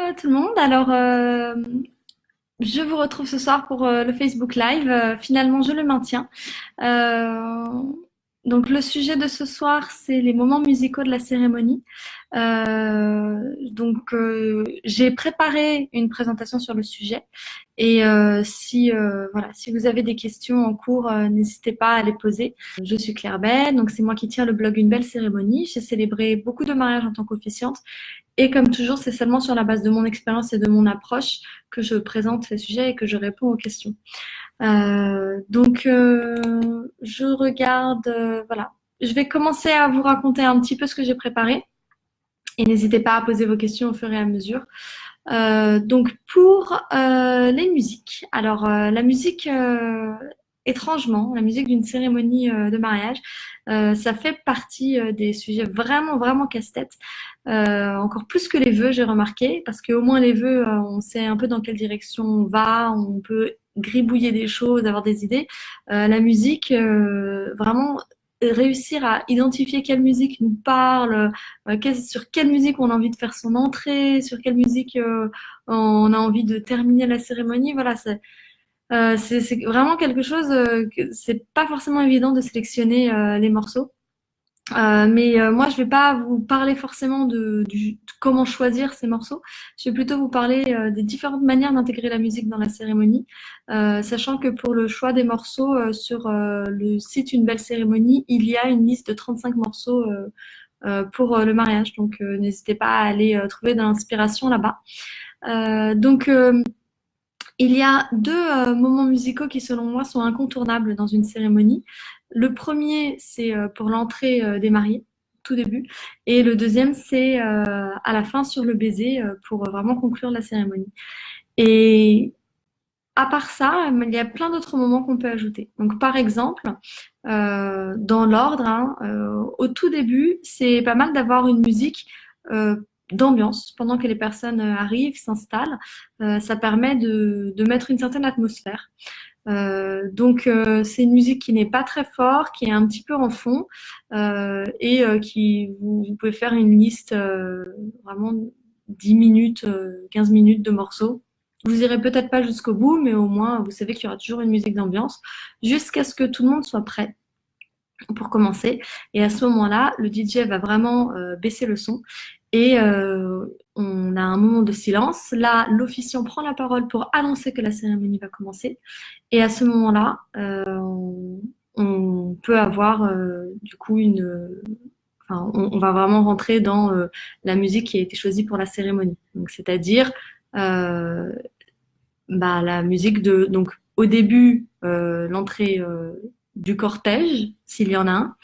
à tout le monde. Alors, je vous retrouve ce soir pour le Facebook Live. Finalement, je le maintiens. Euh, donc, le sujet de ce soir, c'est les moments musicaux de la cérémonie. J'ai préparé une présentation sur le sujet. Et si vous avez des questions en cours, n'hésitez pas à les poser. Je suis Claire Bay, donc c'est moi qui tiens le blog Une belle cérémonie. J'ai célébré beaucoup de mariages en tant qu'officiante. Et comme toujours, c'est seulement sur la base de mon expérience et de mon approche que je présente ces sujets et que je réponds aux questions. Je regarde, voilà. Je vais commencer à vous raconter un petit peu ce que j'ai préparé et n'hésitez pas à poser vos questions au fur et à mesure. Pour les musiques, alors la musique, étrangement, la musique d'une cérémonie de mariage, ça fait partie des sujets vraiment, vraiment casse-tête. Encore plus que les vœux, j'ai remarqué, parce qu'au moins les vœux, on sait un peu dans quelle direction on va, on peut gribouiller des choses, avoir des idées. La musique, vraiment réussir à identifier quelle musique nous parle, sur quelle musique on a envie de faire son entrée, sur quelle musique on a envie de terminer la cérémonie. Voilà, c'est vraiment quelque chose que c'est pas forcément évident de sélectionner les morceaux. Mais moi, je vais pas vous parler forcément de comment choisir ces morceaux. Je vais plutôt vous parler des différentes manières d'intégrer la musique dans la cérémonie, sachant que pour le choix des morceaux sur le site Une belle cérémonie, il y a une liste de 35 morceaux pour le mariage. Donc, n'hésitez pas à aller trouver de l'inspiration là-bas. Il y a deux moments musicaux qui, selon moi, sont incontournables dans une cérémonie. Le premier, c'est pour l'entrée des mariés, tout début. Et le deuxième, c'est à la fin sur le baiser pour vraiment conclure la cérémonie. Et à part ça, il y a plein d'autres moments qu'on peut ajouter. Donc, par exemple, dans l'ordre, hein, au tout début, c'est pas mal d'avoir une musique euh, d'ambiance pendant que les personnes arrivent, s'installent. Ça permet de mettre une certaine atmosphère. C'est une musique qui n'est pas très forte, qui est un petit peu en fond vous pouvez faire une liste vraiment 10 minutes, 15 minutes de morceaux. Vous irez peut-être pas jusqu'au bout, mais au moins vous savez qu'il y aura toujours une musique d'ambiance jusqu'à ce que tout le monde soit prêt pour commencer. Et à ce moment-là, le DJ va vraiment baisser le son et on a un moment de silence. Là, l'officiant prend la parole pour annoncer que la cérémonie va commencer. Et à ce moment-là, on peut avoir du coup on va vraiment rentrer dans la musique qui a été choisie pour la cérémonie. Donc, c'est-à-dire euh, la musique de donc au début l'entrée du cortège, s'il y en a un.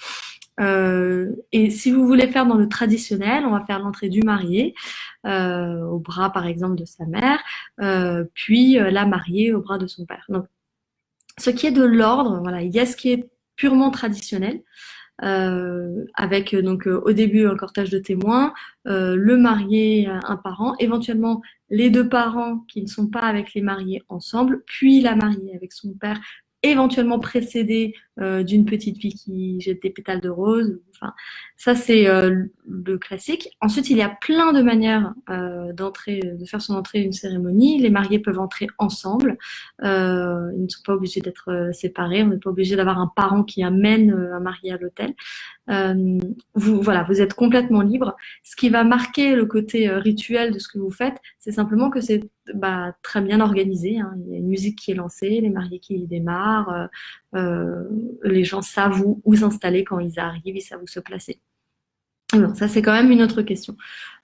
Et si vous voulez faire dans le traditionnel, on va faire l'entrée du marié au bras par exemple de sa mère, puis la mariée au bras de son père. Donc, ce qui est de l'ordre, voilà, il y a ce qui est purement traditionnel, avec au début un cortège de témoins, le marié, un parent, éventuellement les deux parents qui ne sont pas avec les mariés ensemble, puis la mariée avec son père, éventuellement précédée d'une petite fille qui jette des pétales de rose. Enfin, ça c'est le classique. Ensuite, il y a plein de manières d'entrer, de faire son entrée à une cérémonie. Les mariés peuvent entrer ensemble. Ils ne sont pas obligés d'être séparés. On n'est pas obligé d'avoir un parent qui amène un marié à l'hôtel. Vous êtes complètement libre. Ce qui va marquer le côté rituel de ce que vous faites, c'est simplement que c'est très bien organisé, hein. Il y a une musique qui est lancée, les mariés qui démarrent, les gens savent où s'installer quand ils arrivent, ils savent où se placer. Bon, ça c'est quand même une autre question.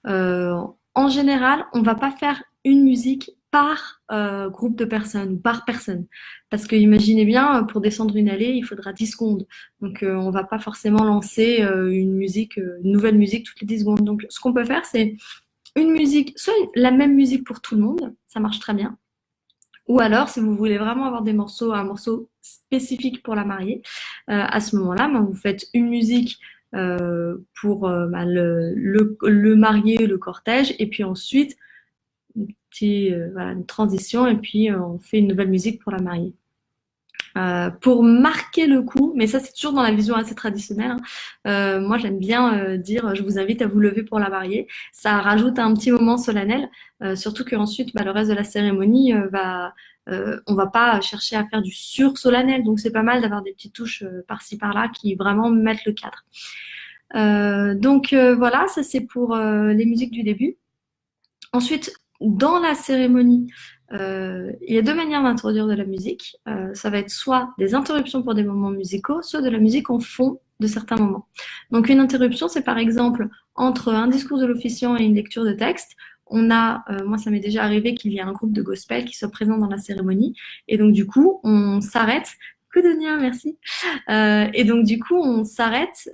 Euh, En général, on va pas faire une musique par groupe de personnes ou par personne. Parce que imaginez bien, pour descendre une allée, il faudra 10 secondes. Donc on va pas forcément lancer une nouvelle musique toutes les 10 secondes. Donc ce qu'on peut faire, c'est une musique, soit la même musique pour tout le monde, ça marche très bien. Ou alors, si vous voulez vraiment avoir un morceau spécifique pour la mariée, à ce moment-là, vous faites une musique pour le marié, le cortège, et puis ensuite une transition, et puis on fait une nouvelle musique pour la mariée. pour marquer le coup, mais ça c'est toujours dans la vision assez traditionnelle, hein. Moi j'aime bien dire je vous invite à vous lever pour la mariée. Ça rajoute un petit moment solennel, surtout qu'ensuite bah, le reste de la cérémonie on va pas chercher à faire du sur-solennel, donc c'est pas mal d'avoir des petites touches par-ci par-là qui vraiment mettent le cadre. Voilà, ça c'est pour les musiques du début. Ensuite, dans la cérémonie, il y a deux manières d'introduire de la musique. Ça va être soit des interruptions pour des moments musicaux, soit de la musique en fond de certains moments. Donc une interruption, c'est par exemple entre un discours de l'officiant et une lecture de texte. Moi ça m'est déjà arrivé qu'il y ait un groupe de gospel qui soit présent dans la cérémonie, et donc du coup on s'arrête. Coucou merci. Et donc du coup, on s'arrête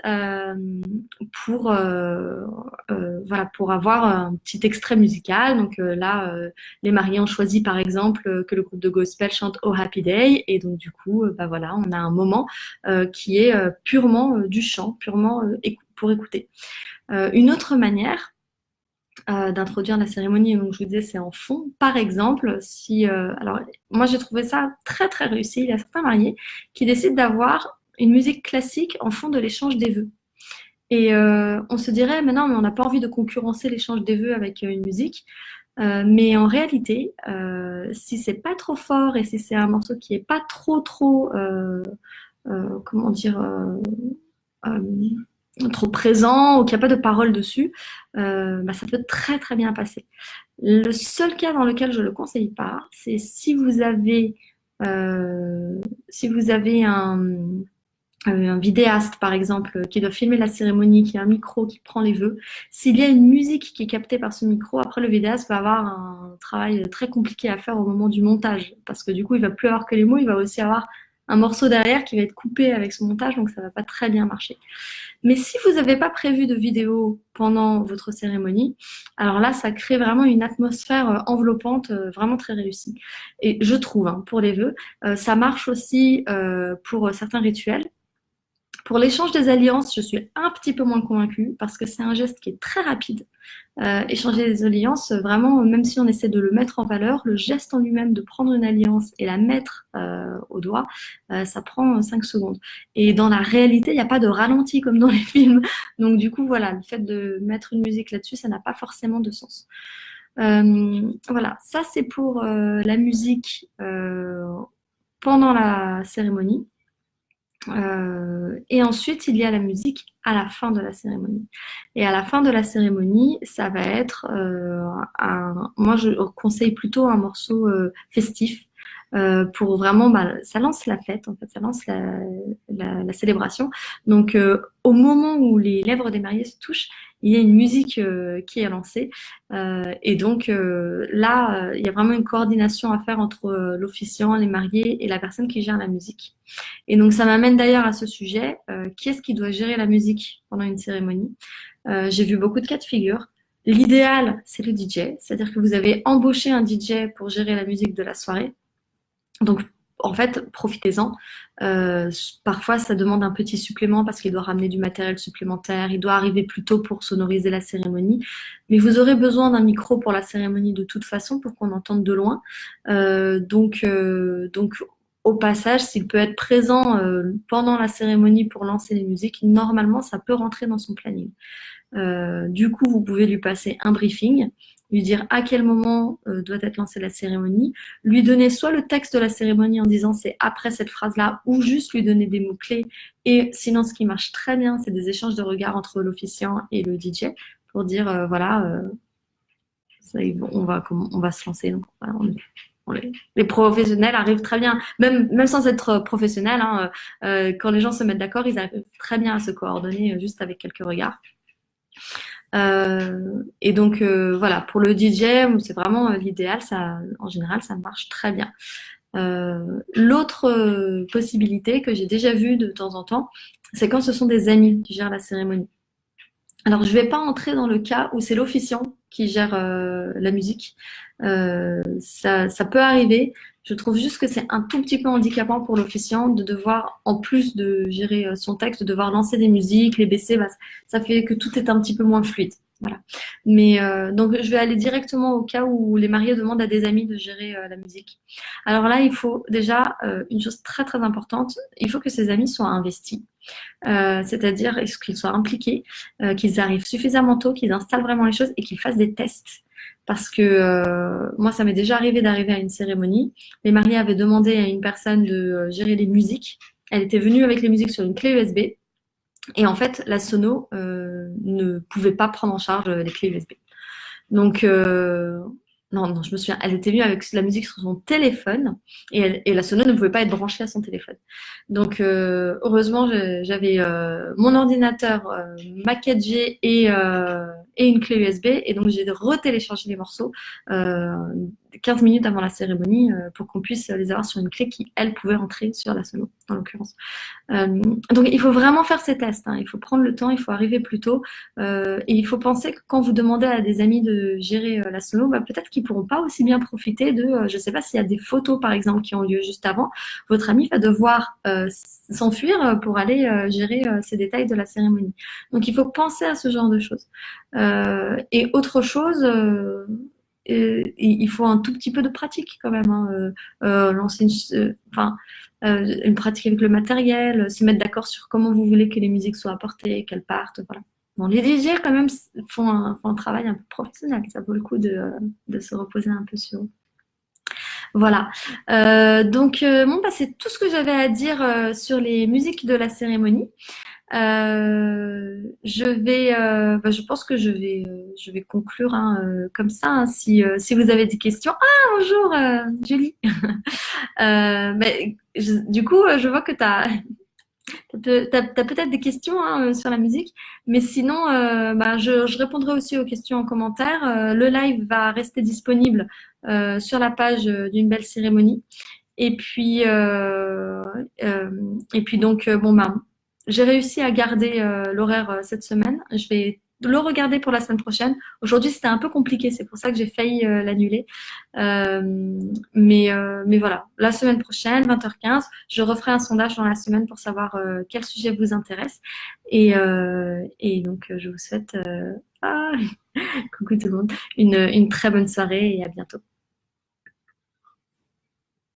pour voilà pour avoir un petit extrait musical. Donc là, les mariés ont choisi par exemple que le groupe de gospel chante Oh Happy Day, et donc du coup, bah voilà, on a un moment qui est purement du chant, purement pour écouter. Une autre manière d'introduire la cérémonie, donc je vous disais c'est en fond. Par exemple, si alors moi j'ai trouvé ça très très réussi. Il y a certains mariés qui décident d'avoir une musique classique en fond de l'échange des vœux. Et on se dirait mais non, mais on n'a pas envie de concurrencer l'échange des vœux avec une musique. Mais en réalité, si c'est pas trop fort et si c'est un morceau qui est pas trop comment dire trop présent ou qu'il n'y a pas de parole dessus, bah, ça peut très très bien passer. Le seul cas dans lequel je ne le conseille pas, c'est si vous avez un vidéaste, par exemple, qui doit filmer la cérémonie, qui a un micro, qui prend les vœux. S'il y a une musique qui est captée par ce micro, après le vidéaste va avoir un travail très compliqué à faire au moment du montage, parce que du coup, il va plus avoir que les mots, il va aussi avoir un morceau derrière qui va être coupé avec son montage, donc ça va pas très bien marcher. Mais si vous n'avez pas prévu de vidéo pendant votre cérémonie, alors là, ça crée vraiment une atmosphère enveloppante, vraiment très réussie. Et je trouve, hein, pour les vœux, ça marche aussi pour certains rituels. Pour l'échange des alliances, je suis un petit peu moins convaincue parce que c'est un geste qui est très rapide. Échanger des alliances, vraiment, même si on essaie de le mettre en valeur, le geste en lui-même de prendre une alliance et la mettre au doigt, ça prend 5 secondes. Et dans la réalité, il n'y a pas de ralenti comme dans les films. Donc du coup, voilà, le fait de mettre une musique là-dessus, ça n'a pas forcément de sens. Voilà, ça c'est pour la musique pendant la cérémonie. Et ensuite, il y a la musique à la fin de la cérémonie. Et à la fin de la cérémonie, ça va être moi je conseille plutôt un morceau festif pour vraiment, bah, ça lance la fête en fait, ça lance la célébration. Donc au moment où les lèvres des mariés se touchent, il y a une musique qui est lancée. Et donc là, il y a vraiment une coordination à faire entre l'officiant, les mariés et la personne qui gère la musique. Et donc ça m'amène d'ailleurs à ce sujet, qui est-ce qui doit gérer la musique pendant une cérémonie? J'ai vu beaucoup de cas de figure. L'idéal, c'est le DJ, c'est-à-dire que vous avez embauché un DJ pour gérer la musique de la soirée. Donc, en fait, profitez-en. Parfois, ça demande un petit supplément parce qu'il doit ramener du matériel supplémentaire, il doit arriver plus tôt pour sonoriser la cérémonie. Mais vous aurez besoin d'un micro pour la cérémonie de toute façon pour qu'on entende de loin. Donc, au passage, s'il peut être présent pendant la cérémonie pour lancer les musiques, normalement, ça peut rentrer dans son planning. Du coup, vous pouvez lui passer un briefing, lui dire à quel moment doit être lancée la cérémonie, lui donner soit le texte de la cérémonie en disant c'est après cette phrase-là, ou juste lui donner des mots-clés. Et sinon, ce qui marche très bien, c'est des échanges de regards entre l'officiant et le DJ pour dire voilà, on va se lancer. Donc, voilà, les professionnels arrivent très bien, même sans être professionnels, hein, quand les gens se mettent d'accord, ils arrivent très bien à se coordonner juste avec quelques regards. Et donc voilà, pour le DJ, c'est vraiment l'idéal. Ça, en général, ça marche très bien. L'autre possibilité que j'ai déjà vue de temps en temps, c'est quand ce sont des amis qui gèrent la cérémonie. Alors, je vais pas entrer dans le cas où c'est l'officiant qui gère la musique. Ça peut arriver. Je trouve juste que c'est un tout petit peu handicapant pour l'officiant de devoir, en plus de gérer son texte, de devoir lancer des musiques, les baisser. Bah, ça fait que tout est un petit peu moins fluide. Voilà. Mais donc je vais aller directement au cas où les mariés demandent à des amis de gérer la musique. Alors là, il faut déjà une chose très très importante, il faut que ces amis soient investis, c'est-à-dire qu'ils soient impliqués, qu'ils arrivent suffisamment tôt, qu'ils installent vraiment les choses et qu'ils fassent des tests. Parce que moi, ça m'est déjà arrivé d'arriver à une cérémonie. Les mariés avaient demandé à une personne de gérer les musiques. Elle était venue avec les musiques sur une clé USB. Et en fait, la sono ne pouvait pas prendre en charge les clés USB. Donc, non, je me souviens, elle était venue avec la musique sur son téléphone et la sono ne pouvait pas être branchée à son téléphone. Donc, heureusement, j'avais mon ordinateur, ma 4G et une clé USB. Et donc, j'ai retéléchargé les morceaux 15 minutes avant la cérémonie pour qu'on puisse les avoir sur une clé qui, elle, pouvait rentrer sur la sono, en l'occurrence. Donc il faut vraiment faire ces tests, hein. Il faut prendre le temps, il faut arriver plus tôt. Et il faut penser que quand vous demandez à des amis de gérer la sono, bah, peut-être qu'ils pourront pas aussi bien profiter de, je sais pas s'il y a des photos par exemple qui ont lieu juste avant, votre ami va devoir s'enfuir pour aller gérer ces détails de la cérémonie. Donc il faut penser à ce genre de choses. Et autre chose, il faut un tout petit peu de pratique quand même, hein. Lancer une pratique avec le matériel, se mettre d'accord sur comment vous voulez que les musiques soient apportées, qu'elles partent, voilà. Bon, les DJ quand même font un travail un peu professionnel, ça vaut le coup de se reposer un peu sur eux. Voilà. Donc, bon, bah, c'est tout ce que j'avais à dire sur les musiques de la cérémonie. Je pense que je vais conclure hein, comme ça. Hein, si vous avez des questions. Ah, bonjour, Julie. Du coup, je vois que t'as peut-être des questions hein, sur la musique, mais sinon, bah, je répondrai aussi aux questions en commentaire. Le live va rester disponible sur la page d'une belle cérémonie. Et puis donc, bon, bah, j'ai réussi à garder l'horaire cette semaine. Je vais le regarder pour la semaine prochaine. Aujourd'hui, c'était un peu compliqué, c'est pour ça que j'ai failli l'annuler. Mais voilà, la semaine prochaine, 20h15, je referai un sondage dans la semaine pour savoir quel sujet vous intéresse. Et donc, je vous souhaite, coucou tout le monde, une très bonne soirée et à bientôt.